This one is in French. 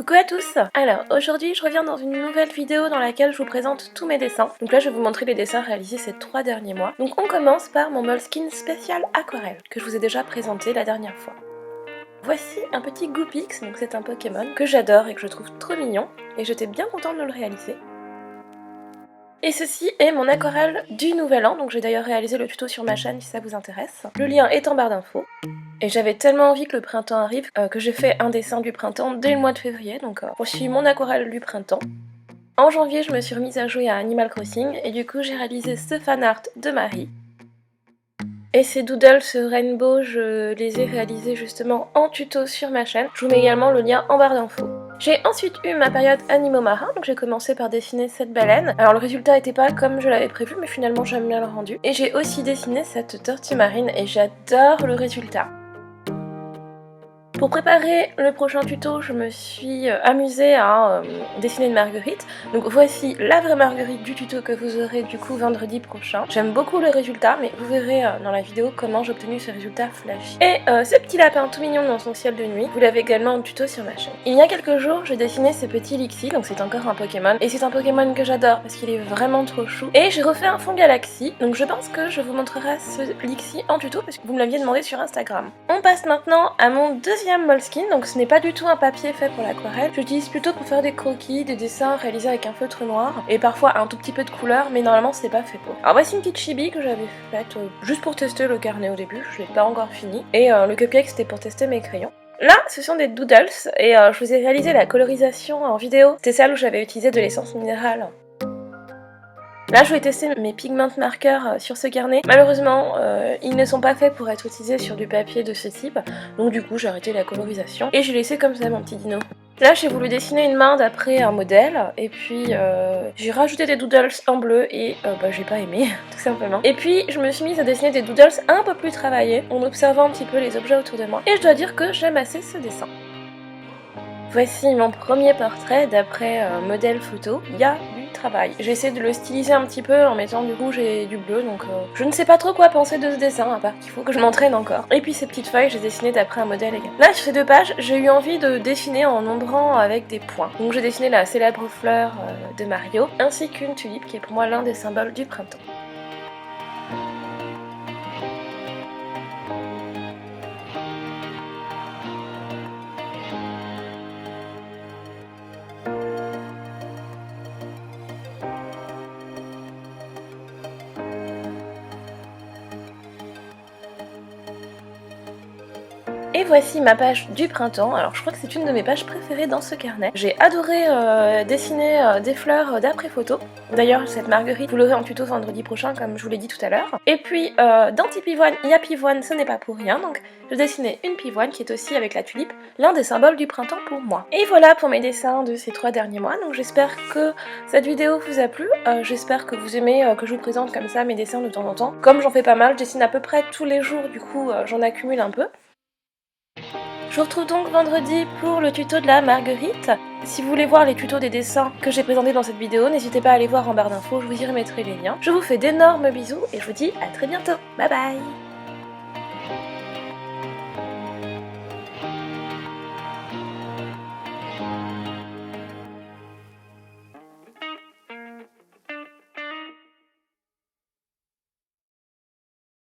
Coucou à tous! Alors aujourd'hui je reviens dans une nouvelle vidéo dans laquelle je vous présente tous mes dessins. Donc là je vais vous montrer les dessins réalisés ces 3 derniers mois. Donc on commence par mon Moleskine spécial aquarelle que je vous ai déjà présenté la dernière fois. Voici un petit Goopix, donc c'est un Pokémon que j'adore et que je trouve trop mignon et j'étais bien contente de le réaliser. Et ceci est mon aquarelle du nouvel an, donc j'ai d'ailleurs réalisé le tuto sur ma chaîne si ça vous intéresse. Le lien est en barre d'infos. Et j'avais tellement envie que le printemps arrive que j'ai fait un dessin du printemps dès le mois de février, donc voici mon aquarelle du printemps. En janvier, je me suis remise à jouer à Animal Crossing et du coup j'ai réalisé ce fan art de Marie. Et ces doodles rainbow, je les ai réalisés justement en tuto sur ma chaîne. Je vous mets également le lien en barre d'infos. J'ai ensuite eu ma période animaux marins, donc j'ai commencé par dessiner cette baleine. Alors le résultat n'était pas comme je l'avais prévu, mais finalement j'aime bien le rendu. Et j'ai aussi dessiné cette tortue marine et j'adore le résultat. Pour préparer le prochain tuto, je me suis amusée à dessiner une marguerite. Donc voici la vraie marguerite du tuto que vous aurez du coup vendredi prochain. J'aime beaucoup le résultat, mais vous verrez dans la vidéo comment j'ai obtenu ce résultat flashy. Et ce petit lapin tout mignon dans son ciel de nuit, vous l'avez également en tuto sur ma chaîne. Il y a quelques jours, j'ai dessiné ce petit Lixie, donc c'est encore un Pokémon. Et c'est un Pokémon que j'adore parce qu'il est vraiment trop chou. Et j'ai refait un fond galaxie, donc je pense que je vous montrerai ce Lixie en tuto parce que vous me l'aviez demandé sur Instagram. On passe maintenant à mon deuxième Moleskine, donc ce n'est pas du tout un papier fait pour l'aquarelle. J'utilise plutôt pour faire des croquis, des dessins réalisés avec un feutre noir et parfois un tout petit peu de couleur, mais normalement c'est pas fait pour. Alors voici une petite chibi que j'avais faite juste pour tester le carnet au début, je l'ai pas encore fini, et le cupcake c'était pour tester mes crayons. Là, ce sont des doodles et je vous ai réalisé la colorisation en vidéo. C'était celle où j'avais utilisé de l'essence minérale. Là, je vais tester mes pigment marqueurs sur ce carnet. Malheureusement, ils ne sont pas faits pour être utilisés sur du papier de ce type. Donc du coup, j'ai arrêté la colorisation. Et j'ai laissé comme ça mon petit dino. Là, j'ai voulu dessiner une main d'après un modèle. Et puis, j'ai rajouté des doodles en bleu et j'ai pas aimé, tout simplement. Et puis, je me suis mise à dessiner des doodles un peu plus travaillés, en observant un petit peu les objets autour de moi. Et je dois dire que j'aime assez ce dessin. Voici mon premier portrait d'après modèle photo. Il y a du travail. J'ai essayé de le styliser un petit peu en mettant du rouge et du bleu, donc je ne sais pas trop quoi penser de ce dessin, à part qu'il faut que je m'entraîne encore. Et puis ces petites feuilles, j'ai dessiné d'après un modèle également. Là, sur ces 2 pages, j'ai eu envie de dessiner en ombrant avec des points. Donc j'ai dessiné la célèbre fleur de Mario, ainsi qu'une tulipe qui est pour moi l'un des symboles du printemps. Et voici ma page du printemps. Alors je crois que c'est une de mes pages préférées dans ce carnet. J'ai adoré dessiner des fleurs d'après photo. D'ailleurs cette marguerite, vous l'aurez en tuto vendredi prochain comme je vous l'ai dit tout à l'heure. Et puis dans Tipivoine, il y a pivoine, ce n'est pas pour rien. Donc je dessinais une pivoine qui est aussi avec la tulipe, l'un des symboles du printemps pour moi. Et voilà pour mes dessins de ces 3 derniers mois. Donc j'espère que cette vidéo vous a plu. J'espère que vous aimez que je vous présente comme ça mes dessins de temps en temps. Comme j'en fais pas mal, je dessine à peu près tous les jours, du coup j'en accumule un peu. Je vous retrouve donc vendredi pour le tuto de la marguerite. Si vous voulez voir les tutos des dessins que j'ai présentés dans cette vidéo, n'hésitez pas à aller voir en barre d'infos, je vous y remettrai les liens. Je vous fais d'énormes bisous et je vous dis à très bientôt. Bye bye!